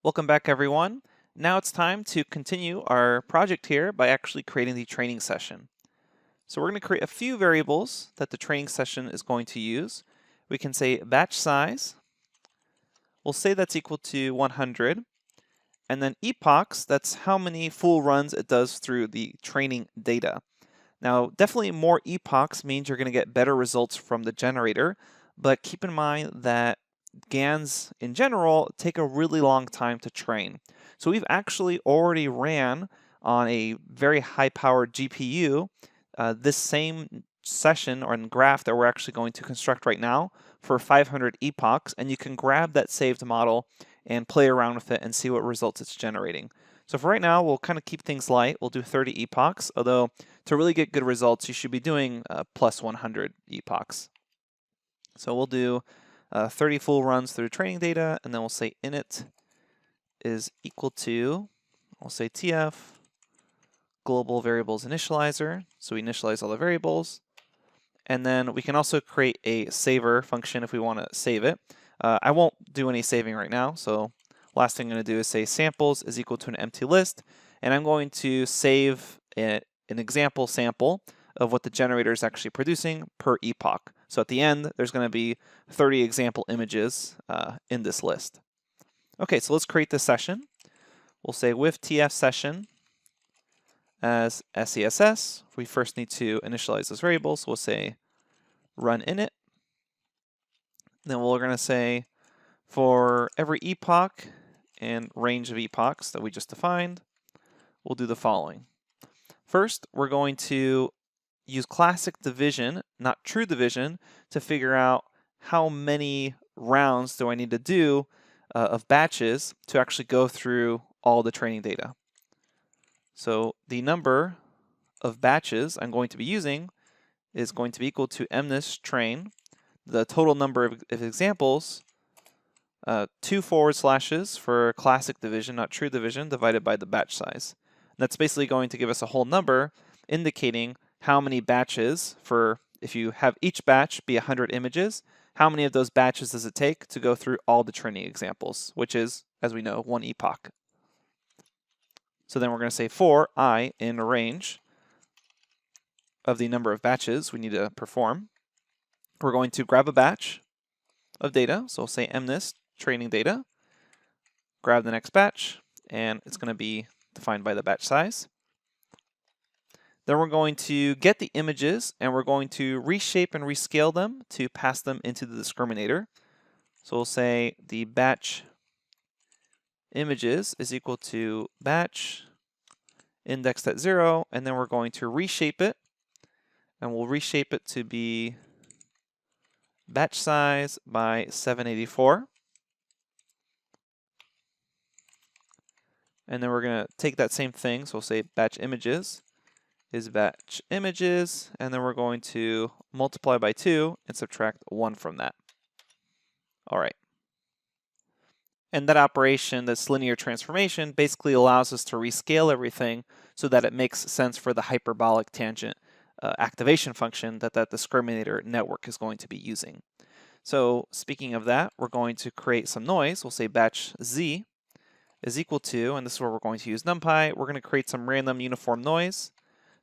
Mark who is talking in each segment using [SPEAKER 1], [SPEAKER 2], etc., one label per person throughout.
[SPEAKER 1] Welcome back, everyone. Now it's time to continue our project here by actually creating the training session. So we're going to create a few variables that the training session is going to use. We can say batch size. We'll say that's equal to 100. And then epochs, that's how many full runs it does through the training data. Now, definitely more epochs means you're going to get better results from the generator, but keep in mind that GANs in general take a really long time to train. So we've actually already ran on a very high-powered GPU this same session or graph that we're actually going to construct right now for 500 epochs, and you can grab that saved model and play around with it and see what results it's generating. So for right now, we'll kind of keep things light. We'll do 30 epochs, although to really get good results, you should be doing plus 100 epochs. So we'll do 30 full runs through training data, and then we'll say init is equal to, we'll say tf global variables initializer. So we initialize all the variables. And then we can also create a saver function if we want to save it. I won't do any saving right now, so last thing I'm going to do is say samples is equal to an empty list, and I'm going to save an example sample of what the generator is actually producing per epoch. So at the end, there's going to be 30 example images in this list. Okay, so let's create this session. We'll say with tf session as SESS. We first need to initialize this variable, so we'll say run init. Then we're going to say for every epoch and range of epochs that we just defined, we'll do the following. First, we're going to use classic division, not true division, to figure out how many rounds do I need to do of batches to actually go through all the training data. So the number of batches I'm going to be using is going to be equal to mnis train, the total number of examples, 2 forward slashes for classic division, not true division, divided by the batch size. And that's basically going to give us a whole number indicating how many batches for, if you have each batch be 100 images, how many of those batches does it take to go through all the training examples, which is, as we know, 1 epoch. So then we're going to say for I in range of the number of batches we need to perform. We're going to grab a batch of data, so we'll say mnis training data, grab the next batch, and it's going to be defined by the batch size. Then we're going to get the images, and we're going to reshape and rescale them to pass them into the discriminator. So we'll say the batch images is equal to batch indexed at 0, and then we're going to reshape it, and we'll reshape it to be batch size by 784. And then we're going to take that same thing, so we'll say batch images is batch images, and then we're going to multiply by 2 and subtract 1 from that. All right. And that operation, this linear transformation, basically allows us to rescale everything so that it makes sense for the hyperbolic tangent activation function that discriminator network is going to be using. So speaking of that, we're going to create some noise. We'll say batch z is equal to, and this is where we're going to use NumPy, we're going to create some random uniform noise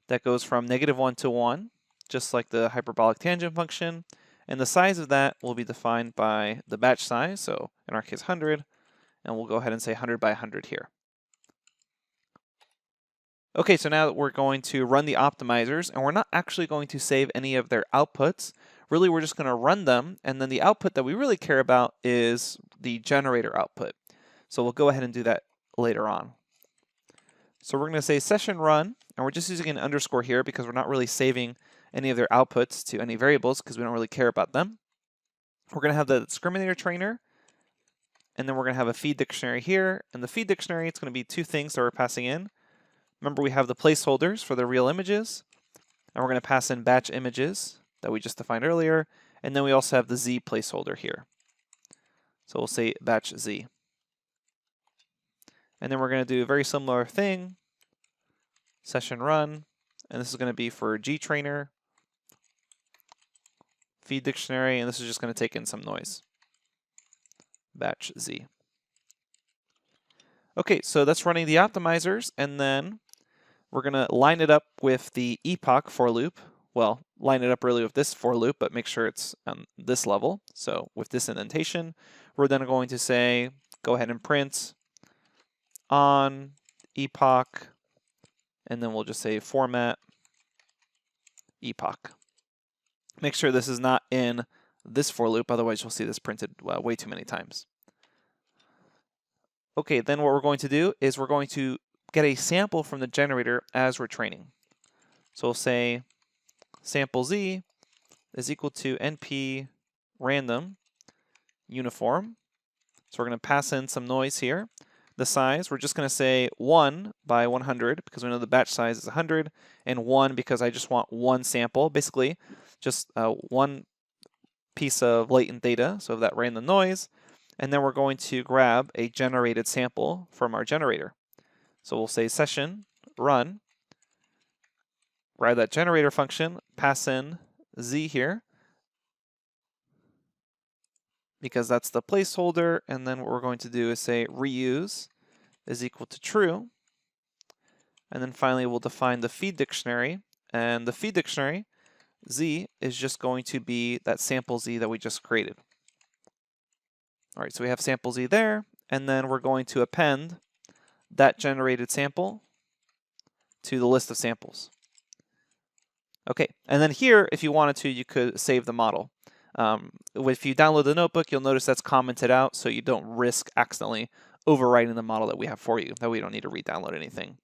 [SPEAKER 1] that goes from -1 to 1, just like the hyperbolic tangent function, and the size of that will be defined by the batch size, so in our case 100, and we'll go ahead and say 100 by 100 here. Okay, so now we're going to run the optimizers, and we're not actually going to save any of their outputs. Really, we're just going to run them, and then the output that we really care about is the generator output. So we'll go ahead and do that later on. So we're going to say session run, and we're just using an underscore here because we're not really saving any of their outputs to any variables because we don't really care about them. We're going to have the discriminator trainer, and then we're going to have a feed dictionary here. And the feed dictionary, it's going to be 2 things that we're passing in. Remember, we have the placeholders for the real images, and we're going to pass in batch images that we just defined earlier, and then we also have the z placeholder here. So we'll say batch z. And then we're going to do a very similar thing, session run, and this is going to be for gtrainer, feed dictionary, and this is just going to take in some noise, batch z. Okay, so that's running the optimizers, and then we're going to line it up with the epoch for loop. Well, line it up really with this for loop, but make sure it's on this level. So with this indentation, we're then going to say, go ahead and print on epoch, and then we'll just say format epoch. Make sure this is not in this for loop, otherwise you'll see this printed way too many times. Okay, then what we're going to do is we're going to get a sample from the generator as we're training. So we'll say sample z is equal to np random uniform. So we're going to pass in some noise here. The size, we're just going to say 1 by 100 because we know the batch size is 100, and 1 because I just want one sample, basically just one piece of latent data, so that random noise, and then we're going to grab a generated sample from our generator. So we'll say session run, grab that generator function, pass in z here, because that's the placeholder, and then what we're going to do is say reuse is equal to true, and then finally we'll define the feed dictionary, and the feed dictionary, z, is just going to be that sample z that we just created. All right, so we have sample z there, and then we're going to append that generated sample to the list of samples. Okay, and then here, if you wanted to, you could save the model. If you download the notebook, you'll notice that's commented out, so you don't risk accidentally overwriting the model that we have for you, that we don't need to re-download anything.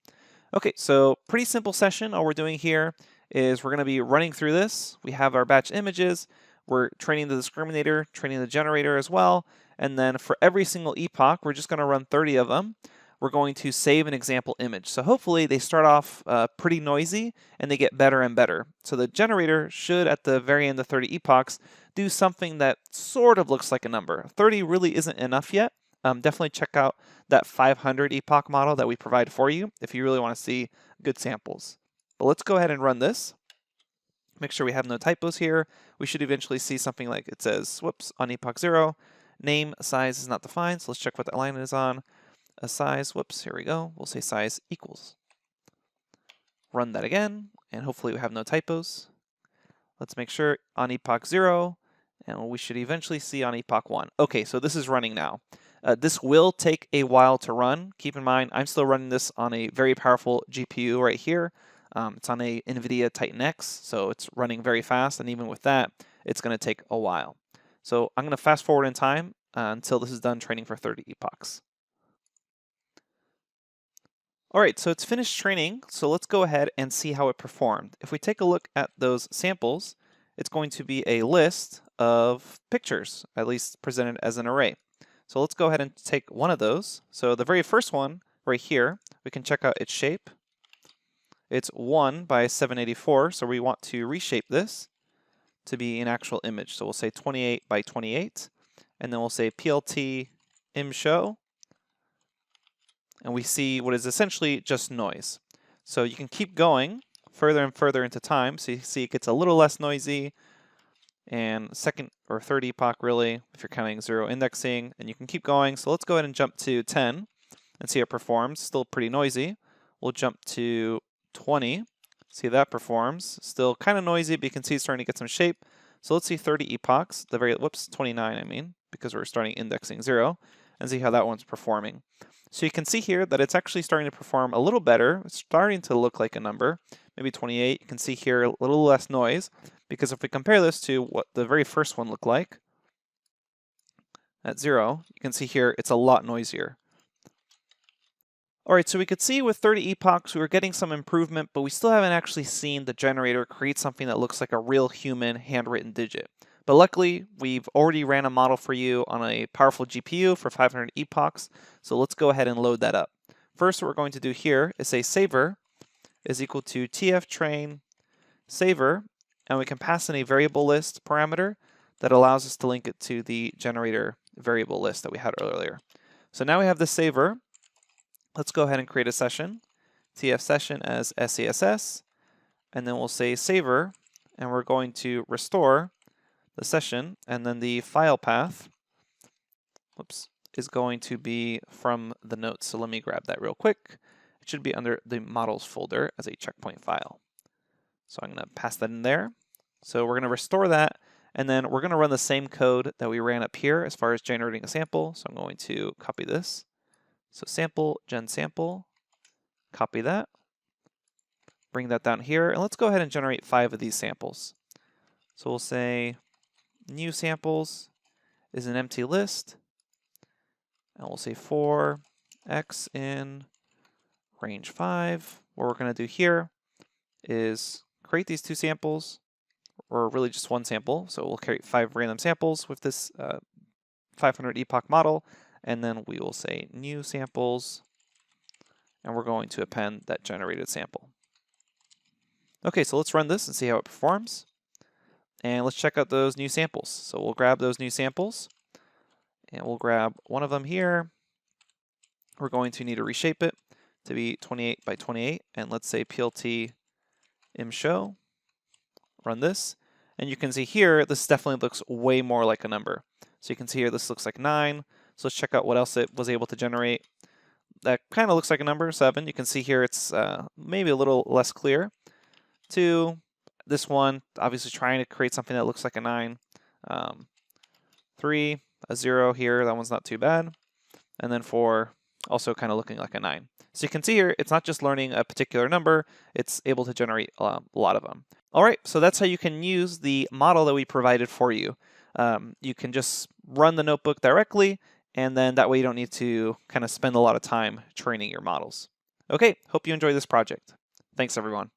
[SPEAKER 1] Okay, so pretty simple session. All we're doing here is we're going to be running through this. We have our batch images. We're training the discriminator, training the generator as well. And then for every single epoch, we're just going to run 30 of them. We're going to save an example image. So hopefully they start off pretty noisy and they get better and better. So the generator should, at the very end of 30 epochs, do something that sort of looks like a number. 30 really isn't enough yet. Definitely check out that 500 epoch model that we provide for you if you really want to see good samples. But let's go ahead and run this. Make sure we have no typos here. We should eventually see something like it says, whoops, on epoch 0, name size is not defined, so let's check what that line is on. A size, whoops, here we go. We'll say size equals. Run that again, and hopefully we have no typos. Let's make sure on epoch 0, and we should eventually see on epoch 1. Okay, so this is running now. This will take a while to run. Keep in mind, I'm still running this on a very powerful GPU right here. It's on a NVIDIA Titan X, so it's running very fast, and even with that, it's going to take a while. So I'm going to fast forward in time until this is done training for 30 epochs. All right, so it's finished training, so let's go ahead and see how it performed. If we take a look at those samples, it's going to be a list of pictures, at least presented as an array. So let's go ahead and take one of those. So the very first one right here, we can check out its shape. It's 1 by 784, so we want to reshape this to be an actual image. So we'll say 28 by 28, and then we'll say plt imshow, and we see what is essentially just noise. So you can keep going further and further into time, so you see it gets a little less noisy, and second or third epoch really, if you're counting 0 indexing, and you can keep going. So let's go ahead and jump to 10 and see how it performs. Still pretty noisy. We'll jump to 20, see how that performs. Still kind of noisy, but you can see it's starting to get some shape. So let's see 30 epochs, 29 I mean, because we're starting indexing 0, and see how that one's performing. So you can see here that it's actually starting to perform a little better. It's starting to look like a number, maybe 28. You can see here a little less noise, because if we compare this to what the very first one looked like, at 0, you can see here it's a lot noisier. All right, so we could see with 30 epochs we were getting some improvement, but we still haven't actually seen the generator create something that looks like a real human handwritten digit. But luckily, we've already ran a model for you on a powerful GPU for 500 epochs, so let's go ahead and load that up. First, what we're going to do here is say saver is equal to tftrain saver, and we can pass in a variable list parameter that allows us to link it to the generator variable list that we had earlier. So now we have the saver. Let's go ahead and create a session, tf session as SASS, and then we'll say saver, and we're going to restore the session, and then the file path, is going to be from the notes. So let me grab that real quick. It should be under the models folder as a checkpoint file. So I'm going to pass that in there. So we're going to restore that, and then we're going to run the same code that we ran up here as far as generating a sample. So I'm going to copy this. So sample, gen sample, copy that, bring that down here, and let's go ahead and generate 5 of these samples. So we'll say new samples is an empty list, and we'll say for x in range 5. What we're going to do here is create these 2 samples, or really just 1 sample. So we'll create 5 random samples with this 500 epoch model, and then we will say new samples, and we're going to append that generated sample. Okay, so let's run this and see how it performs. And let's check out those new samples. So we'll grab those new samples, and we'll grab one of them here. We're going to need to reshape it to be 28 by 28, and let's say plt imshow. Run this, and you can see here this definitely looks way more like a number. So you can see here this looks like 9. So let's check out what else it was able to generate. That kind of looks like a number, 7. You can see here it's maybe a little less clear. 2, this one, obviously trying to create something that looks like a 9. 3, a 0 here, that one's not too bad. And then 4, also kind of looking like a 9. So you can see here, it's not just learning a particular number, it's able to generate a lot of them. All right, so that's how you can use the model that we provided for you. You can just run the notebook directly, and then that way you don't need to kind of spend a lot of time training your models. Okay, hope you enjoy this project. Thanks, everyone.